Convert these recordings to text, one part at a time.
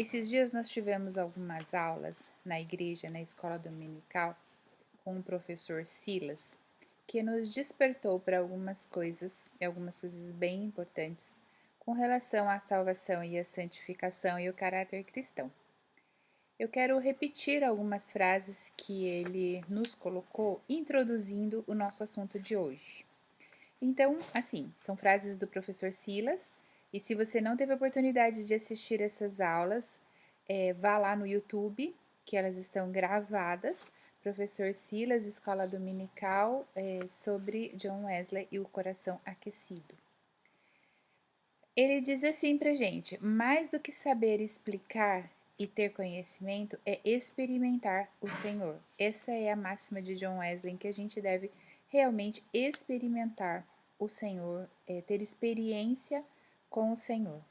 Esses dias nós tivemos algumas aulas na igreja, na escola dominical, com o professor Silas, que nos despertou para algumas coisas bem importantes com relação à salvação e à santificação e o caráter cristão. Eu quero repetir algumas frases que ele nos colocou, introduzindo o nosso assunto de hoje. Então, assim, são frases do professor Silas, e se você não teve a oportunidade de assistir essas aulas, vá lá no YouTube, que elas estão gravadas. Professor Silas, Escola Dominical, sobre John Wesley e o coração aquecido. Ele diz assim pra gente: mais do que saber explicar e ter conhecimento é experimentar o Senhor. Essa é a máxima de John Wesley, que a gente deve realmente experimentar o Senhor, ter experiência com o Senhor.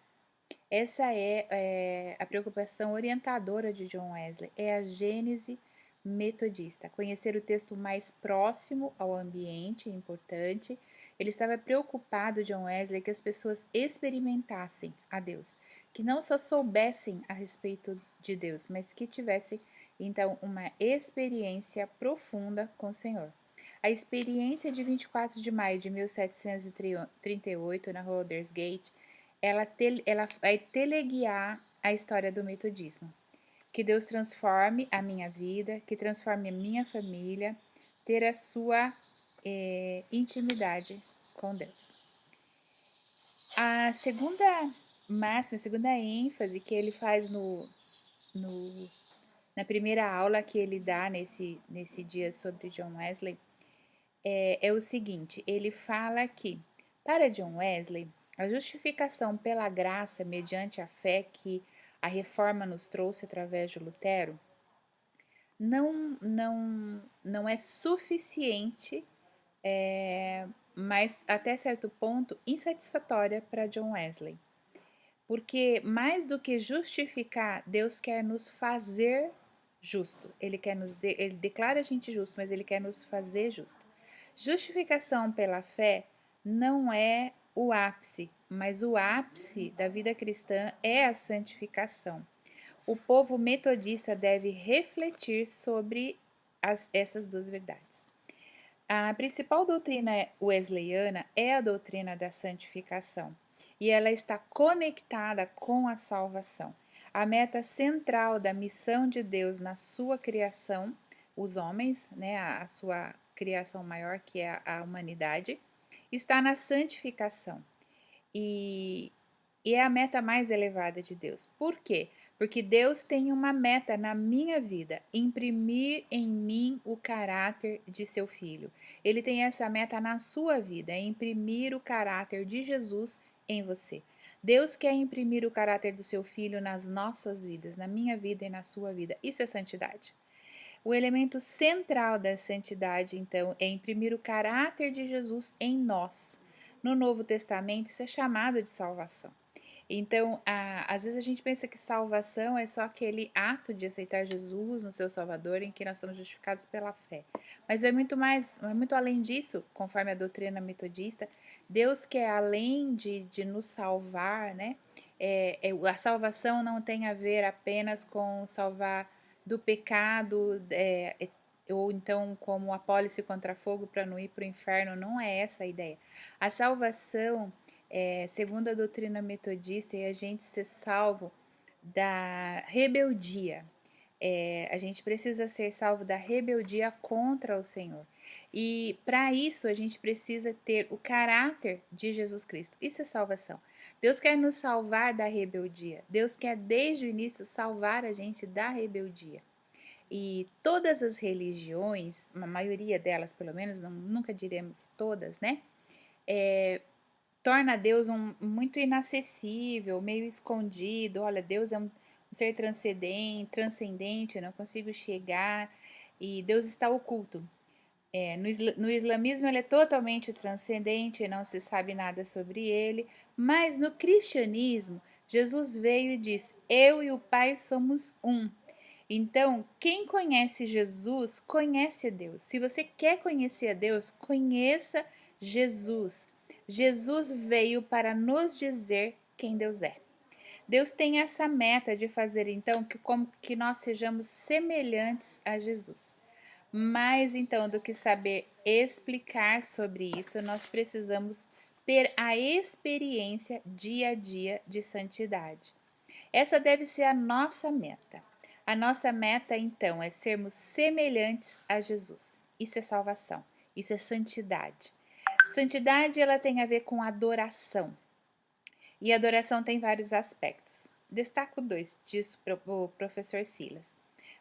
Essa é a preocupação orientadora de John Wesley, é a gênese metodista. Conhecer o texto mais próximo ao ambiente é importante. Ele estava preocupado, John Wesley, que as pessoas experimentassem a Deus, que não só soubessem a respeito de Deus, mas que tivessem então uma experiência profunda com o Senhor. A experiência de 24 de maio de 1738 na Rua Aldersgate, ela vai teleguiar a história do metodismo. Que Deus transforme a minha vida, que transforme a minha família, ter a sua intimidade com Deus. A segunda máxima, a segunda ênfase que ele faz na primeira aula que ele dá nesse dia sobre John Wesley é o seguinte: ele fala que, para John Wesley, a justificação pela graça mediante a fé que a reforma nos trouxe através de Lutero não é suficiente, mas até certo ponto insatisfatória para John Wesley. Porque mais do que justificar, Deus quer nos fazer justo. Ele declara a gente justo, mas ele quer nos fazer justo. Justificação pela fé não é o ápice, mas o ápice da vida cristã é a santificação. O povo metodista deve refletir sobre essas duas verdades. A principal doutrina wesleyana é a doutrina da santificação, e ela está conectada com a salvação. A meta central da missão de Deus na sua criação, os homens, né, a sua criação maior, que é a humanidade, está na santificação. E é a meta mais elevada de Deus. Por quê? Porque Deus tem uma meta na minha vida: imprimir em mim o caráter de seu filho. Ele tem essa meta na sua vida: imprimir o caráter de Jesus em você. Deus quer imprimir o caráter do seu filho nas nossas vidas, na minha vida e na sua vida. Isso é santidade. O elemento central da santidade, então, é imprimir o caráter de Jesus em nós. No Novo Testamento, isso é chamado de salvação. Então, às vezes a gente pensa que salvação é só aquele ato de aceitar Jesus no seu Salvador, em que nós somos justificados pela fé. Mas é muito mais, é muito além disso, conforme a doutrina metodista. Deus quer, além de nos salvar, né? A salvação não tem a ver apenas com salvar do pecado, ou então como a pólice contra fogo para não ir para o inferno. Não é essa a ideia. A salvação, segundo a doutrina metodista, é a gente ser salvo da rebeldia. A gente precisa ser salvo da rebeldia contra o Senhor. E para isso a gente precisa ter o caráter de Jesus Cristo. Isso é salvação. Deus quer nos salvar da rebeldia. Deus quer desde o início salvar a gente da rebeldia. E todas as religiões, a maioria delas pelo menos, nunca diremos todas, né? Torna Deus muito inacessível, meio escondido. Olha, Deus é um ser transcendente, eu não consigo chegar, e Deus está oculto. No islamismo ele é totalmente transcendente, não se sabe nada sobre ele, mas no cristianismo, Jesus veio e disse: eu e o Pai somos um. Então, quem conhece Jesus, conhece a Deus. Se você quer conhecer a Deus, conheça Jesus. Jesus veio para nos dizer quem Deus é. Deus tem essa meta de fazer então que como que nós sejamos semelhantes a Jesus. Mais então do que saber explicar sobre isso, nós precisamos ter a experiência dia a dia de santidade. Essa deve ser a nossa meta. A nossa meta então é sermos semelhantes a Jesus. Isso é salvação, isso é santidade. Santidade ela tem a ver com adoração. E adoração tem vários aspectos. Destaco dois, diz o professor Silas.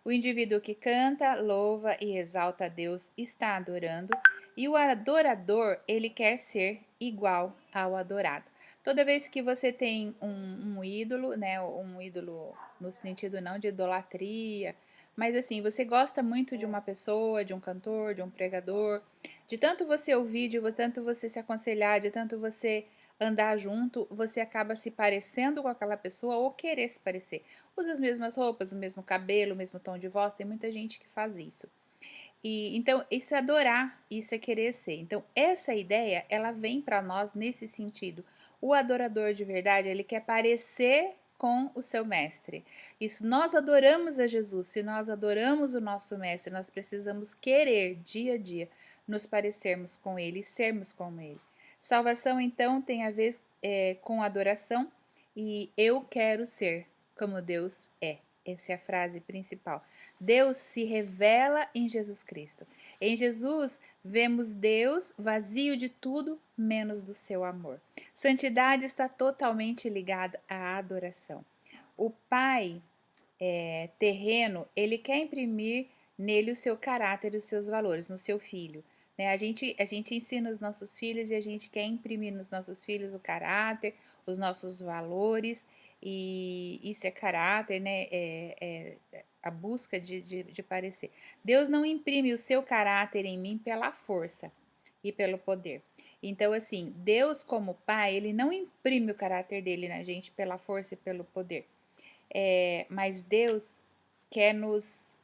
O indivíduo que canta, louva e exalta a Deus está adorando, e o adorador, ele quer ser igual ao adorado. Toda vez que você tem um ídolo, né, um ídolo no sentido não de idolatria, mas assim, você gosta muito de uma pessoa, de um cantor, de um pregador, de tanto você ouvir, de tanto você se aconselhar, de tanto você andar junto, você acaba se parecendo com aquela pessoa ou querer se parecer. Usa as mesmas roupas, o mesmo cabelo, o mesmo tom de voz, tem muita gente que faz isso. E então isso é adorar, isso é querer ser. Então essa ideia, ela vem para nós nesse sentido. O adorador de verdade, ele quer parecer com o seu mestre. Isso nós adoramos a Jesus, se nós adoramos o nosso mestre, nós precisamos querer dia a dia nos parecermos com ele e sermos como ele. Salvação então tem a ver com adoração e eu quero ser como Deus é. Essa é a frase principal. Deus se revela em Jesus Cristo. Em Jesus, vemos Deus vazio de tudo menos do seu amor. Santidade está totalmente ligada à adoração. O Pai terreno, ele quer imprimir nele o seu caráter e os seus valores, no seu filho. Né? A gente ensina os nossos filhos e a gente quer imprimir nos nossos filhos o caráter, os nossos valores, e isso é caráter, né? A busca de parecer. Deus não imprime o seu caráter em mim pela força e pelo poder. Então, assim, Deus, como Pai, ele não imprime o caráter dele na gente pela força e pelo poder. Mas Deus quer nos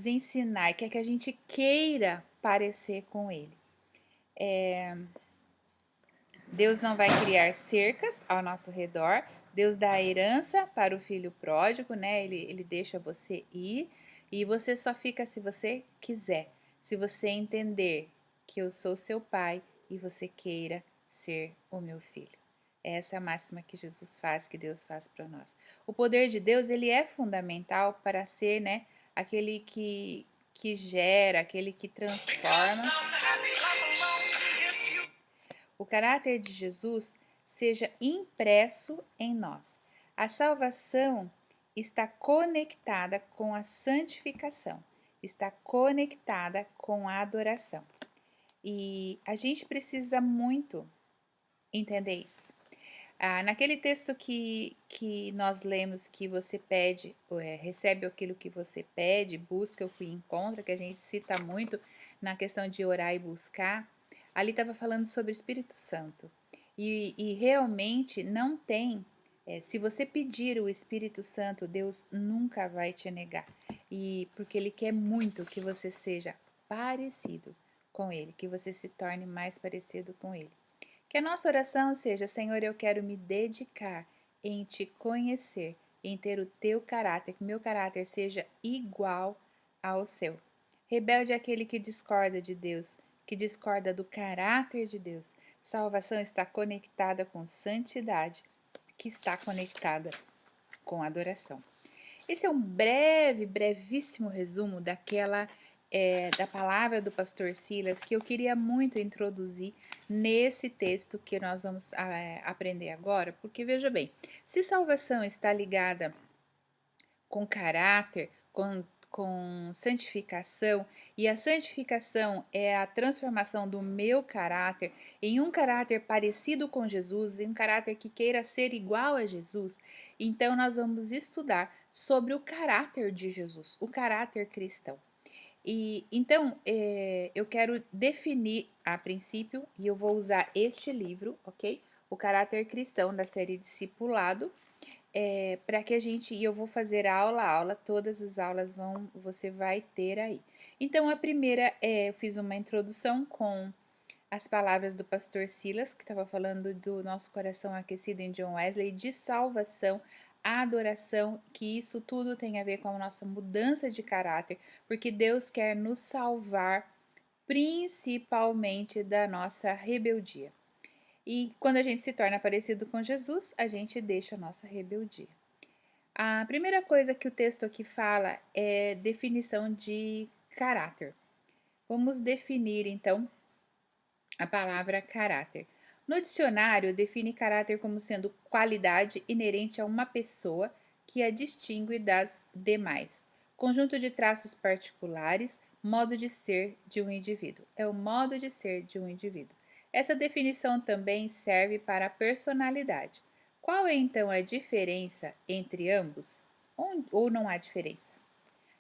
ensinar, quer que a gente queira parecer com Ele. Deus não vai criar cercas ao nosso redor. Deus dá a herança para o filho pródigo, né? Ele deixa você ir e você só fica se você quiser. Se você entender que eu sou seu pai e você queira ser o meu filho. Essa é a máxima que Jesus faz, que Deus faz para nós. O poder de Deus, ele é fundamental para ser, né, aquele que gera, aquele que transforma. O caráter de Jesus seja impresso em nós. A salvação está conectada com a santificação, está conectada com a adoração. E a gente precisa muito entender isso. Naquele texto que nós lemos que você pede, recebe aquilo que você pede, busca o que encontra, que a gente cita muito na questão de orar e buscar, ali estava falando sobre o Espírito Santo. E realmente não tem, se você pedir o Espírito Santo, Deus nunca vai te negar. E porque Ele quer muito que você seja parecido com Ele, que você se torne mais parecido com Ele. Que a nossa oração seja: Senhor, eu quero me dedicar em te conhecer, em ter o teu caráter, que meu caráter seja igual ao seu. Rebelde é aquele que discorda de Deus, que discorda do caráter de Deus. Salvação está conectada com santidade, que está conectada com adoração. Esse é um brevíssimo resumo da palavra do pastor Silas que eu queria muito introduzir nesse texto que nós vamos aprender agora, porque veja bem, se salvação está ligada com caráter, com santificação, e a santificação é a transformação do meu caráter em um caráter parecido com Jesus, em um caráter que queira ser igual a Jesus, então nós vamos estudar sobre o caráter de Jesus, o caráter cristão. E então eu quero definir a princípio, e eu vou usar este livro, ok? O Caráter Cristão da série Discipulado, para que e eu vou fazer aula a aula, todas as aulas você vai ter aí. Então, a primeira, eu fiz uma introdução com as palavras do pastor Silas, que estava falando do nosso coração aquecido em John Wesley, de salvação a adoração, que isso tudo tem a ver com a nossa mudança de caráter, porque Deus quer nos salvar principalmente da nossa rebeldia. E quando a gente se torna parecido com Jesus, a gente deixa a nossa rebeldia. A primeira coisa que o texto aqui fala é definição de caráter. Vamos definir então a palavra caráter. No dicionário, define caráter como sendo qualidade inerente a uma pessoa que a distingue das demais. Conjunto de traços particulares, modo de ser de um indivíduo. É o modo de ser de um indivíduo. Essa definição também serve para a personalidade. Qual é então a diferença entre ambos? Ou não há diferença?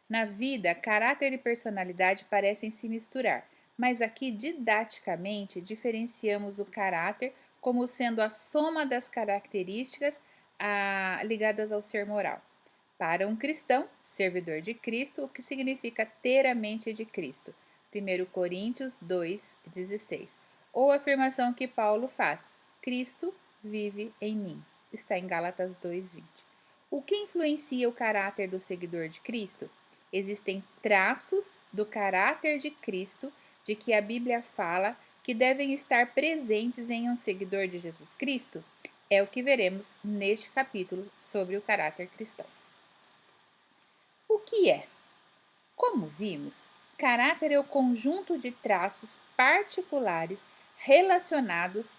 Na vida, caráter e personalidade parecem se misturar, mas aqui didaticamente diferenciamos o caráter como sendo a soma das características ligadas ao ser moral. Para um cristão, servidor de Cristo, o que significa ter a mente de Cristo. 1 Coríntios 2,16. Ou a afirmação que Paulo faz: Cristo vive em mim. Está em Gálatas 2,20. O que influencia o caráter do seguidor de Cristo? Existem traços do caráter de Cristo de que a Bíblia fala que devem estar presentes em um seguidor de Jesus Cristo? É o que veremos neste capítulo sobre o caráter cristão. O que é? Como vimos, caráter é o conjunto de traços particulares relacionados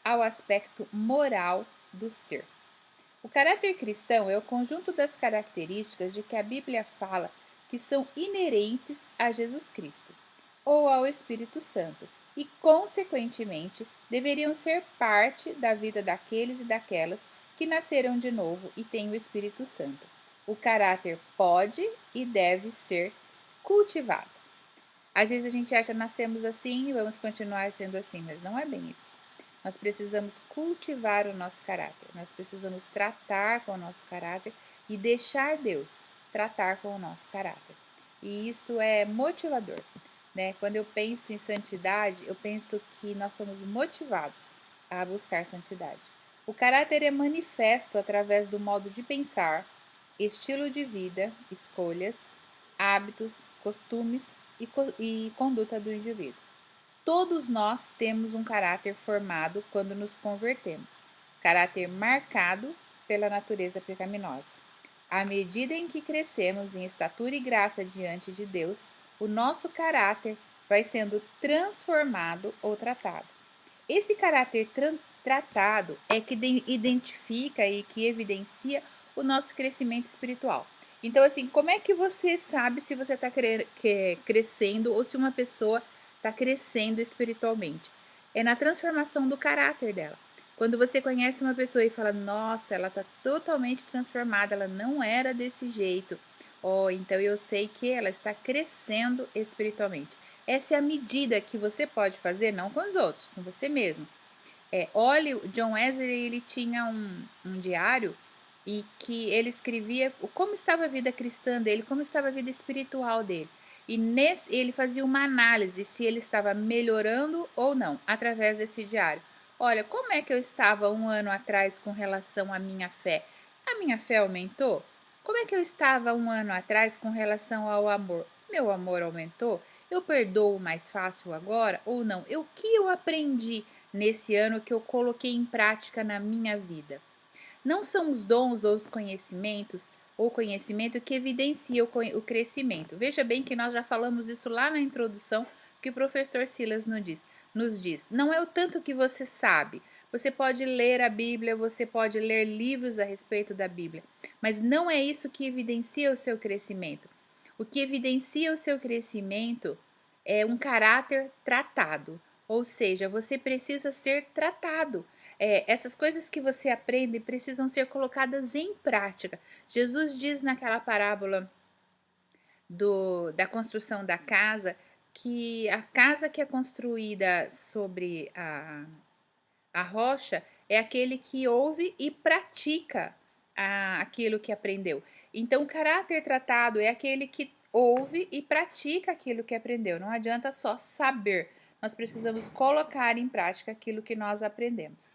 ao aspecto moral do ser. O caráter cristão é o conjunto das características de que a Bíblia fala que são inerentes a Jesus Cristo ou ao Espírito Santo e, consequentemente, deveriam ser parte da vida daqueles e daquelas que nasceram de novo e têm o Espírito Santo. O caráter pode e deve ser cultivado. Às vezes a gente acha que nascemos assim e vamos continuar sendo assim, mas não é bem isso. Nós precisamos cultivar o nosso caráter, nós precisamos tratar com o nosso caráter e deixar Deus tratar com o nosso caráter. E isso é motivador, né? Quando eu penso em santidade, eu penso que nós somos motivados a buscar santidade. O caráter é manifesto através do modo de pensar, estilo de vida, escolhas, hábitos, costumes e conduta do indivíduo. Todos nós temos um caráter formado quando nos convertemos, caráter marcado pela natureza pecaminosa. À medida em que crescemos em estatura e graça diante de Deus, o nosso caráter vai sendo transformado ou tratado. Esse caráter tratado é que identifica e que evidencia o nosso crescimento espiritual. Então, assim, como é que você sabe se você está crescendo ou se uma pessoa está crescendo espiritualmente? É na transformação do caráter dela. Quando você conhece uma pessoa e fala, nossa, ela está totalmente transformada, ela não era desse jeito. Oh, então eu sei que ela está crescendo espiritualmente. Essa é a medida que você pode fazer, não com os outros, com você mesmo. Olhe, John Wesley, ele tinha um diário e que ele escrevia como estava a vida cristã dele, como estava a vida espiritual dele. E ele fazia uma análise se ele estava melhorando ou não, através desse diário. Olha, como é que eu estava um ano atrás com relação à minha fé? A minha fé aumentou? Como é que eu estava um ano atrás com relação ao amor? Meu amor aumentou? Eu perdoo mais fácil agora ou não? O que eu aprendi nesse ano que eu coloquei em prática na minha vida? Não são os dons ou os conhecimentos ou conhecimento que evidencia o crescimento. Veja bem que nós já falamos isso lá na introdução, que o professor Silas nos diz. Não é o tanto que você sabe. Você pode ler a Bíblia, você pode ler livros a respeito da Bíblia, mas não é isso que evidencia o seu crescimento. O que evidencia o seu crescimento é um caráter tratado, ou seja, você precisa ser tratado. Essas coisas que você aprende precisam ser colocadas em prática. Jesus diz naquela parábola da construção da casa que a casa que é construída sobre a rocha é aquele que ouve e pratica aquilo que aprendeu. Então, o caráter tratado é aquele que ouve e pratica aquilo que aprendeu. Não adianta só saber, nós precisamos colocar em prática aquilo que nós aprendemos.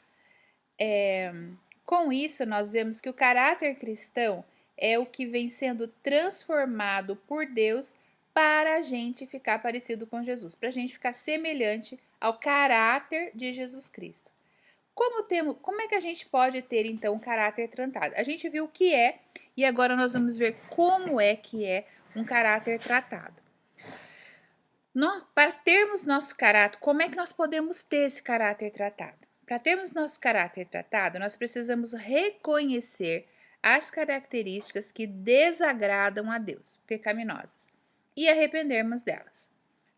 Com isso, nós vemos que o caráter cristão é o que vem sendo transformado por Deus para a gente ficar parecido com Jesus, para a gente ficar semelhante ao caráter de Jesus Cristo. Como é que a gente pode ter então um caráter tratado? A gente viu o que é e agora nós vamos ver como é que é um caráter tratado. Para termos nosso caráter, como é que nós podemos ter esse caráter tratado? Para termos nosso caráter tratado, nós precisamos reconhecer as características que desagradam a Deus, pecaminosas, e arrependermos delas.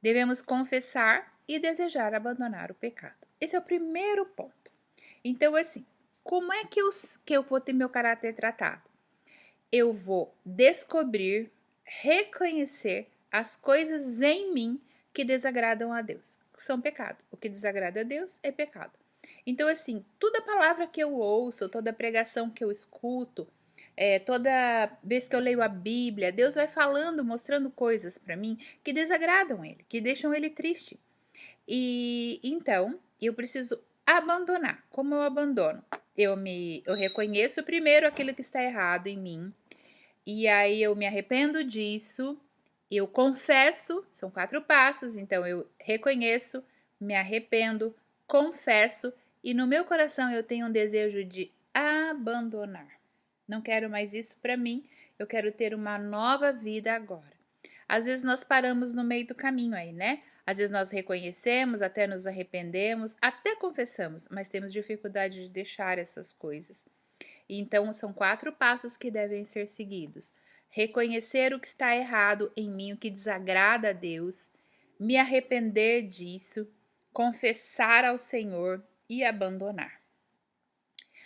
Devemos confessar e desejar abandonar o pecado. Esse é o primeiro ponto. Então, assim, como é que eu vou ter meu caráter tratado? Eu vou descobrir, reconhecer as coisas em mim que desagradam a Deus, que são pecado. O que desagrada a Deus é pecado. Então, assim, toda palavra que eu ouço, toda pregação que eu escuto, toda vez que eu leio a Bíblia, Deus vai falando, mostrando coisas para mim que desagradam Ele, que deixam Ele triste. E então, eu preciso abandonar. Como eu abandono? Eu reconheço primeiro aquilo que está errado em mim, e aí eu me arrependo disso, eu confesso, são 4 passos, então eu reconheço, me arrependo, confesso, e no meu coração eu tenho um desejo de abandonar. Não quero mais isso para mim, eu quero ter uma nova vida agora. Às vezes nós paramos no meio do caminho aí, né? Às vezes nós reconhecemos, até nos arrependemos, até confessamos, mas temos dificuldade de deixar essas coisas. Então, são 4 passos que devem ser seguidos: reconhecer o que está errado em mim, o que desagrada a Deus, me arrepender disso, confessar ao Senhor e abandonar.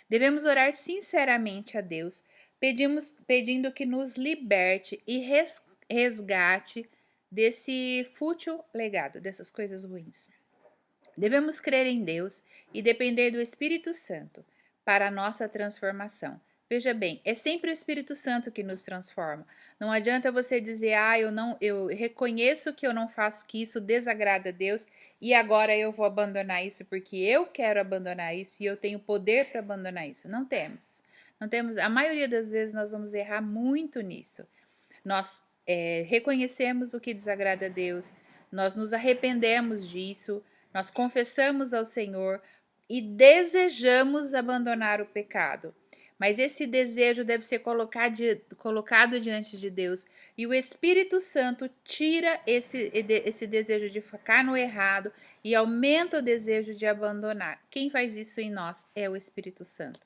Devemos orar sinceramente a Deus, pedindo que nos liberte e resgate desse fútil legado, dessas coisas ruins. Devemos crer em Deus e depender do Espírito Santo para a nossa transformação. Veja bem, é sempre o Espírito Santo que nos transforma. Não adianta você dizer, eu reconheço que eu não faço, que isso desagrada a Deus e agora eu vou abandonar isso porque eu quero abandonar isso e eu tenho poder para abandonar isso. Não temos. Não temos. A maioria das vezes nós vamos errar muito nisso. Nós reconhecemos o que desagrada a Deus, nós nos arrependemos disso, nós confessamos ao Senhor e desejamos abandonar o pecado. Mas esse desejo deve ser colocado diante de Deus e o Espírito Santo tira esse desejo de ficar no errado e aumenta o desejo de abandonar. Quem faz isso em nós é o Espírito Santo.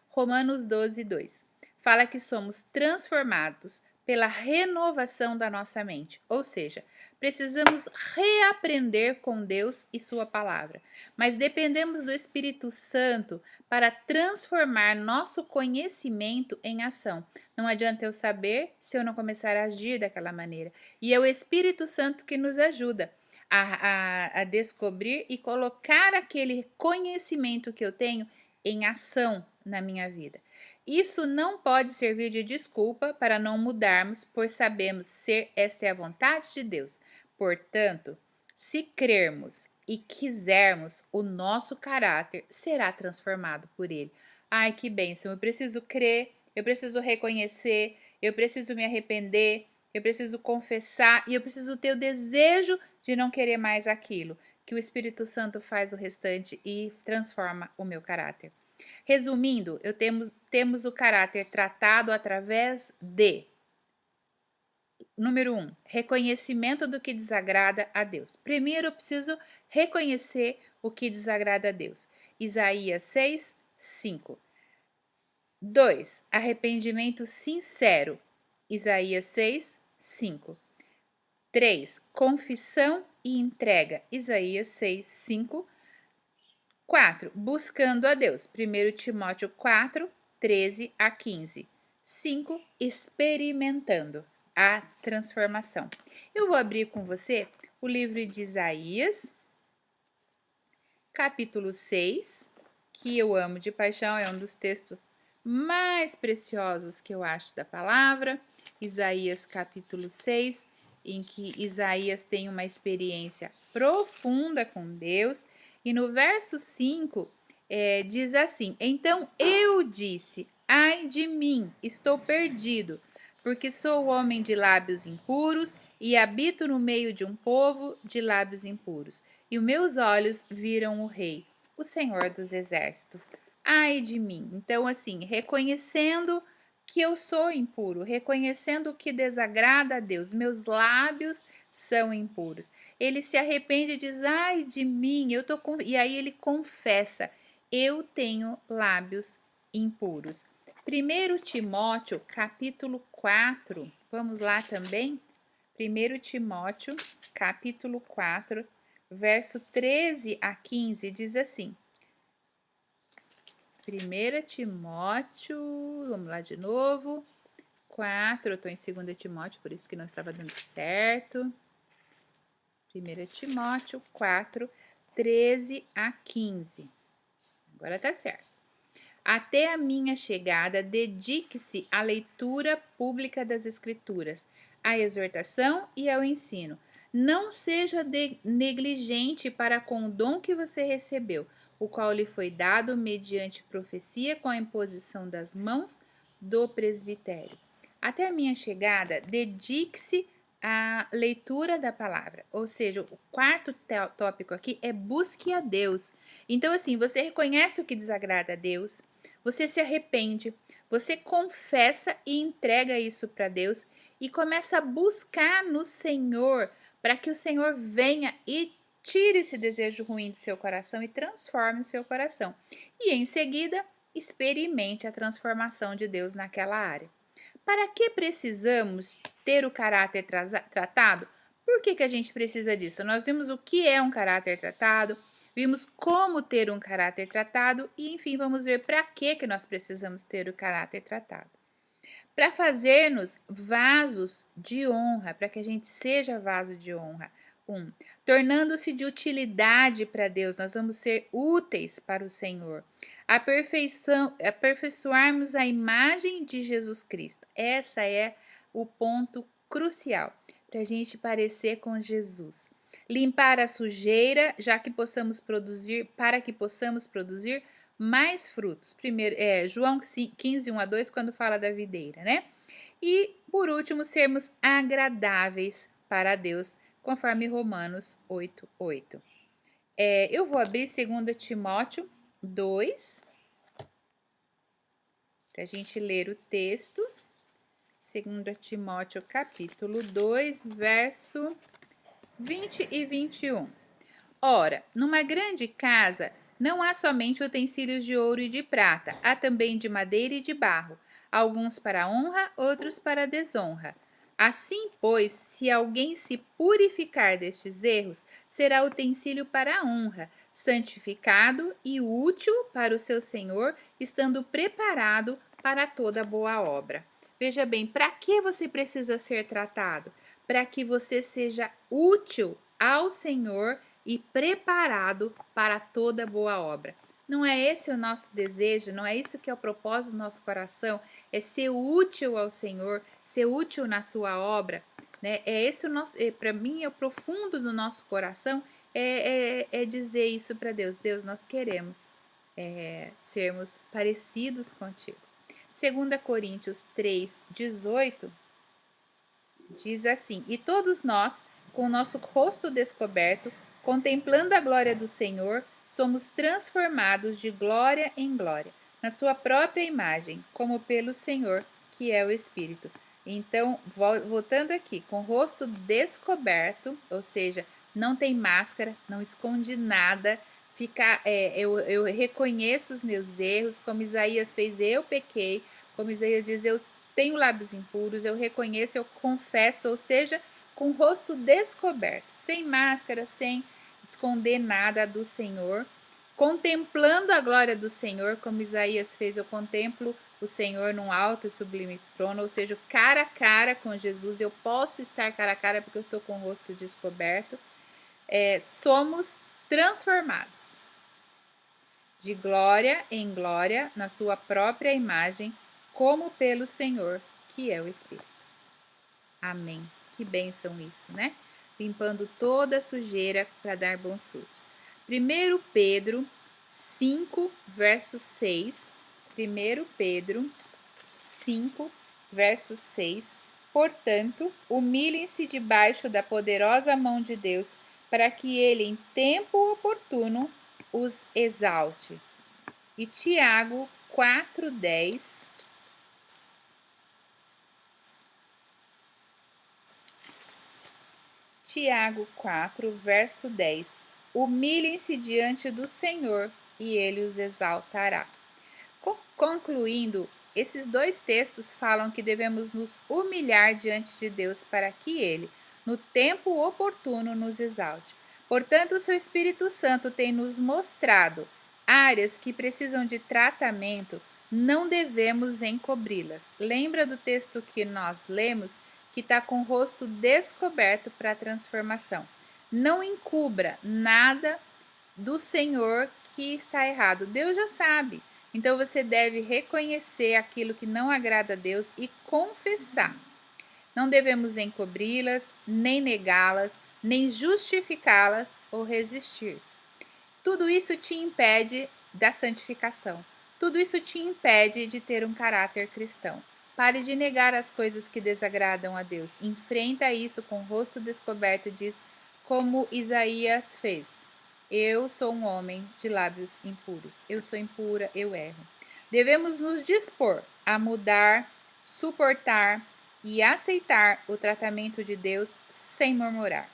Romanos 12, 2 fala que somos transformados pela renovação da nossa mente, ou seja, precisamos reaprender com Deus e sua palavra, mas dependemos do Espírito Santo para transformar nosso conhecimento em ação. Não adianta eu saber se eu não começar a agir daquela maneira, e é o Espírito Santo que nos ajuda a descobrir e colocar aquele conhecimento que eu tenho em ação na minha vida. Isso não pode servir de desculpa para não mudarmos, pois sabemos ser esta é a vontade de Deus. Portanto, se crermos e quisermos, o nosso caráter será transformado por ele. Ai, que bênção! Eu preciso crer, eu preciso reconhecer, eu preciso me arrepender, eu preciso confessar e eu preciso ter o desejo de não querer mais aquilo, que o Espírito Santo faz o restante e transforma o meu caráter. Resumindo, temos o caráter tratado através de: número 1, reconhecimento do que desagrada a Deus. Primeiro, eu preciso reconhecer o que desagrada a Deus. Isaías 6, 5. 2, arrependimento sincero. Isaías 6, 5. 3, confissão e entrega. Isaías 6, 5. 4. Buscando a Deus. 1 Timóteo 4, 13 a 15. 5. Experimentando a transformação. Eu vou abrir com você o livro de Isaías, capítulo 6, que eu amo de paixão, é um dos textos mais preciosos que eu acho da palavra. Isaías, capítulo 6, em que Isaías tem uma experiência profunda com Deus. E no verso 5, diz assim: Então eu disse, ai de mim, estou perdido, porque sou homem de lábios impuros e habito no meio de um povo de lábios impuros. E os meus olhos viram o Rei, o Senhor dos Exércitos. Ai de mim. Então, assim, reconhecendo que eu sou impuro, reconhecendo que desagrada a Deus, meus lábios são impuros. Ele se arrepende e diz: ai de mim, eu tô com... E aí ele confessa: eu tenho lábios impuros. 1 Timóteo, capítulo 4, vamos lá também? 1 Timóteo, capítulo 4, verso 13 a 15, diz assim: 1 Timóteo, vamos lá de novo, 4, eu estou em 2 Timóteo, por isso que não estava dando certo. 1 Timóteo 4, 13 a 15. Agora tá certo. Até a minha chegada, dedique-se à leitura pública das Escrituras, à exortação e ao ensino. Não seja negligente para com o dom que você recebeu, o qual lhe foi dado mediante profecia com a imposição das mãos do presbitério. Até a minha chegada, dedique-se à leitura da palavra. Ou seja, o quarto tópico aqui é busque a Deus. Então, assim, você reconhece o que desagrada a Deus, você se arrepende, você confessa e entrega isso para Deus e começa a buscar no Senhor para que o Senhor venha e tire esse desejo ruim do seu coração e transforme o seu coração. E em seguida, experimente a transformação de Deus naquela área. Para que precisamos ter o caráter tratado? Por que a gente precisa disso? Nós vimos o que é um caráter tratado, vimos como ter um caráter tratado e, enfim, vamos ver para que nós precisamos ter o caráter tratado. Para fazermos vasos de honra, para que a gente seja vaso de honra. Tornando-se de utilidade para Deus, nós vamos ser úteis para o Senhor. Aperfeiçoarmos a imagem de Jesus Cristo. Essa é o ponto crucial para a gente parecer com Jesus. Limpar a sujeira, já que possamos produzir, para que possamos produzir mais frutos. Primeiro, João 15, 1 a 2, quando fala da videira, né? E, por último, sermos agradáveis para Deus, conforme Romanos 8, 8. Eu vou abrir 2 Timóteo 2, para a gente ler o texto. 2 Timóteo, capítulo 2, verso 20 e 21. Ora, numa grande casa não há somente utensílios de ouro e de prata, há também de madeira e de barro, alguns para honra, outros para desonra. Assim, pois, se alguém se purificar destes erros, será utensílio para a honra, santificado e útil para o seu Senhor, estando preparado para toda boa obra. Veja bem, para que você precisa ser tratado? Para que você seja útil ao Senhor e preparado para toda boa obra. Não é esse o nosso desejo? Não é isso que é o propósito do nosso coração? É ser útil ao Senhor, ser útil na sua obra, né? É esse o nosso, para mim, é o profundo do nosso coração, é dizer isso para Deus. Deus, nós queremos sermos parecidos contigo. 2 Coríntios 3, 18 diz assim: E todos nós, com o nosso rosto descoberto, contemplando a glória do Senhor, somos transformados de glória em glória, na sua própria imagem, como pelo Senhor, que é o Espírito. Então, voltando aqui, com o rosto descoberto, ou seja, não tem máscara, não esconde nada, eu reconheço os meus erros, como Isaías fez, eu pequei, como Isaías diz, eu tenho lábios impuros, eu reconheço, eu confesso, ou seja, com o rosto descoberto, sem máscara, sem esconder nada do Senhor, contemplando a glória do Senhor, como Isaías fez, eu contemplo o Senhor num alto e sublime trono, ou seja, cara a cara com Jesus, eu posso estar cara a cara porque eu estou com o rosto descoberto. Somos transformados de glória em glória na sua própria imagem, como pelo Senhor, que é o Espírito. Amém. Que bênção isso, né? Limpando toda a sujeira para dar bons frutos. 1 Pedro, 5, verso 6. 1 Pedro 5, verso 6. Portanto, humilhem-se debaixo da poderosa mão de Deus, para que ele, em tempo oportuno, os exalte. E Tiago 4:10. Tiago 4, verso 10. Humilhem-se diante do Senhor e ele os exaltará. Concluindo, esses dois textos falam que devemos nos humilhar diante de Deus para que ele, no tempo oportuno, nos exalte. Portanto, o seu Espírito Santo tem nos mostrado áreas que precisam de tratamento, não devemos encobri-las. Lembra do texto que nós lemos, que está com o rosto descoberto para a transformação? Não encubra nada do Senhor que está errado. Deus já sabe. Então você deve reconhecer aquilo que não agrada a Deus e confessar. Não devemos encobri-las, nem negá-las, nem justificá-las ou resistir. Tudo isso te impede da santificação. Tudo isso te impede de ter um caráter cristão. Pare de negar as coisas que desagradam a Deus. Enfrenta isso com o rosto descoberto e diz como Isaías fez: eu sou um homem de lábios impuros. Eu sou impura, eu erro. Devemos nos dispor a mudar, suportar e aceitar o tratamento de Deus sem murmurar.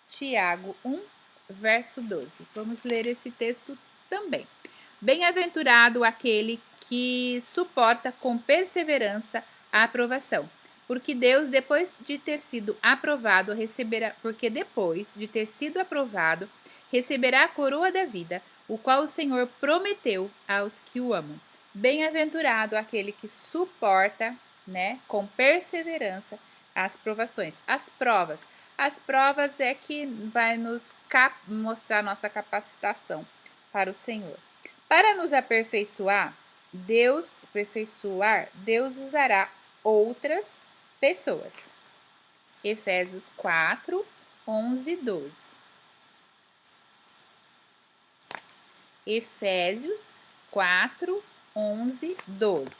Tiago 1, verso 12. Vamos ler esse texto também. Bem-aventurado aquele que suporta com perseverança a aprovação, porque depois de ter sido aprovado, receberá a coroa da vida, o qual o Senhor prometeu aos que o amam. Bem-aventurado aquele que suporta, com perseverança as provações, as provas. As provas é que vai nos mostrar nossa capacitação para o Senhor. Para nos aperfeiçoar, Deus usará outras pessoas. Efésios 4, 11, 12. Efésios 4, 11, 12.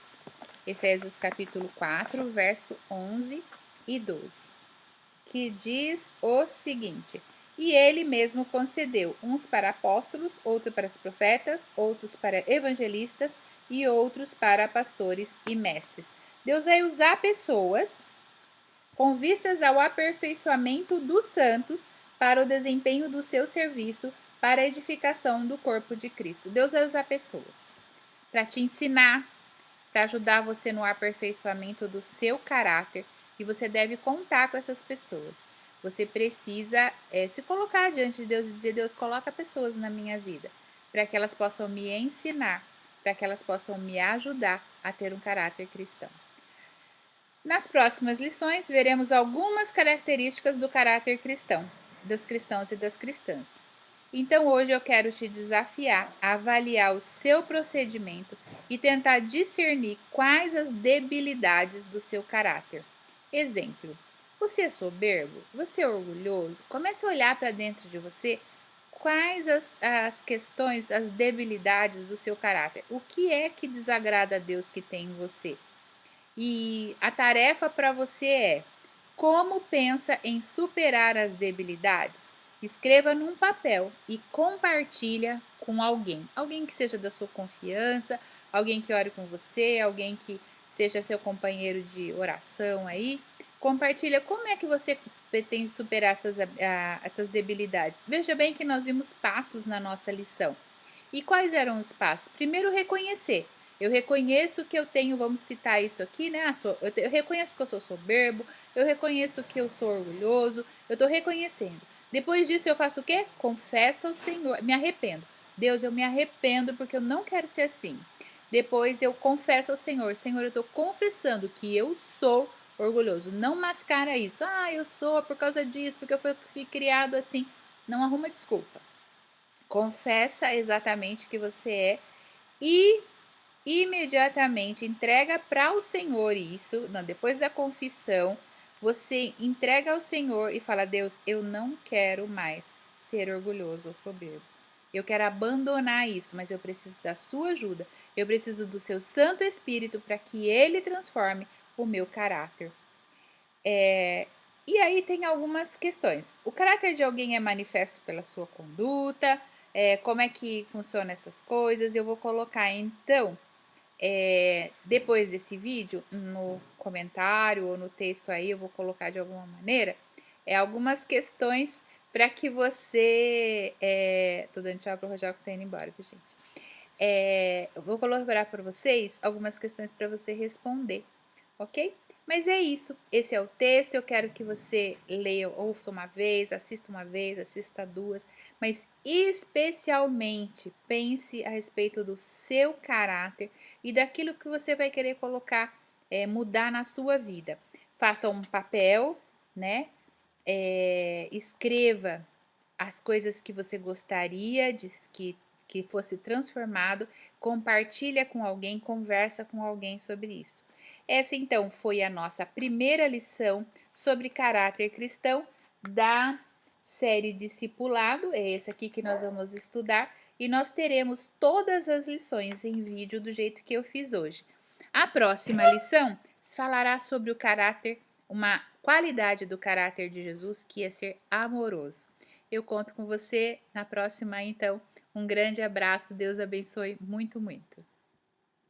Efésios capítulo 4, verso 11 e 12. Que diz o seguinte: e ele mesmo concedeu uns para apóstolos, outros para profetas, outros para evangelistas e outros para pastores e mestres. Deus vai usar pessoas com vistas ao aperfeiçoamento dos santos para o desempenho do seu serviço, para a edificação do corpo de Cristo. Deus vai usar pessoas para te ensinar, para ajudar você no aperfeiçoamento do seu caráter, e você deve contar com essas pessoas. Você precisa se colocar diante de Deus e dizer: Deus, coloca pessoas na minha vida, para que elas possam me ensinar, para que elas possam me ajudar a ter um caráter cristão. Nas próximas lições, veremos algumas características do caráter cristão, dos cristãos e das cristãs. Então, hoje eu quero te desafiar a avaliar o seu procedimento e tentar discernir quais as debilidades do seu caráter. Exemplo: você é soberbo? Você é orgulhoso? Comece a olhar para dentro de você quais as questões, as debilidades do seu caráter. O que é que desagrada a Deus que tem em você? E a tarefa para você é: como pensa em superar as debilidades? Escreva num papel e compartilha com alguém. Alguém que seja da sua confiança, alguém que ore com você, alguém que seja seu companheiro de oração aí. Compartilha como é que você pretende superar essas debilidades. Veja bem que nós vimos passos na nossa lição. E quais eram os passos? Primeiro, reconhecer. Eu reconheço que eu tenho, vamos citar isso aqui, né? Eu reconheço que eu sou soberbo, eu reconheço que eu sou orgulhoso, eu estou reconhecendo. Depois disso, eu faço o quê? Confesso ao Senhor, me arrependo. Deus, eu me arrependo porque eu não quero ser assim. Depois eu confesso ao Senhor: Senhor, eu estou confessando que eu sou orgulhoso. Não mascara isso. Ah, eu sou por causa disso, porque eu fui criado assim. Não arruma desculpa. Confessa exatamente que você é e imediatamente entrega para o Senhor isso. Não, depois da confissão, você entrega ao Senhor e fala: Deus, eu não quero mais ser orgulhoso ou soberbo. Eu quero abandonar isso, mas eu preciso da sua ajuda. Eu preciso do seu Santo Espírito para que ele transforme o meu caráter. E aí tem algumas questões. O caráter de alguém é manifesto pela sua conduta? Como é que funciona essas coisas? Eu vou colocar então, depois desse vídeo, no comentário ou no texto aí, eu vou colocar de alguma maneira, algumas questões para que você. Tô dando tchau pro Rogério que tá indo embora, viu, gente? Eu vou colaborar para vocês algumas questões para você responder, ok? Mas é isso, esse é o texto. Eu quero que você leia, ouça uma vez, assista duas, mas especialmente pense a respeito do seu caráter e daquilo que você vai querer colocar, mudar na sua vida. Faça um papel, né? Escreva as coisas que você gostaria de que fosse transformado, compartilha com alguém, conversa com alguém sobre isso. Essa então foi a nossa primeira lição sobre caráter cristão da série Discipulado. É esse aqui que nós vamos estudar e nós teremos todas as lições em vídeo do jeito que eu fiz hoje. A próxima lição falará sobre o caráter, uma qualidade do caráter de Jesus, que é ser amoroso. Eu conto com você na próxima, então. Um grande abraço, Deus abençoe muito, muito.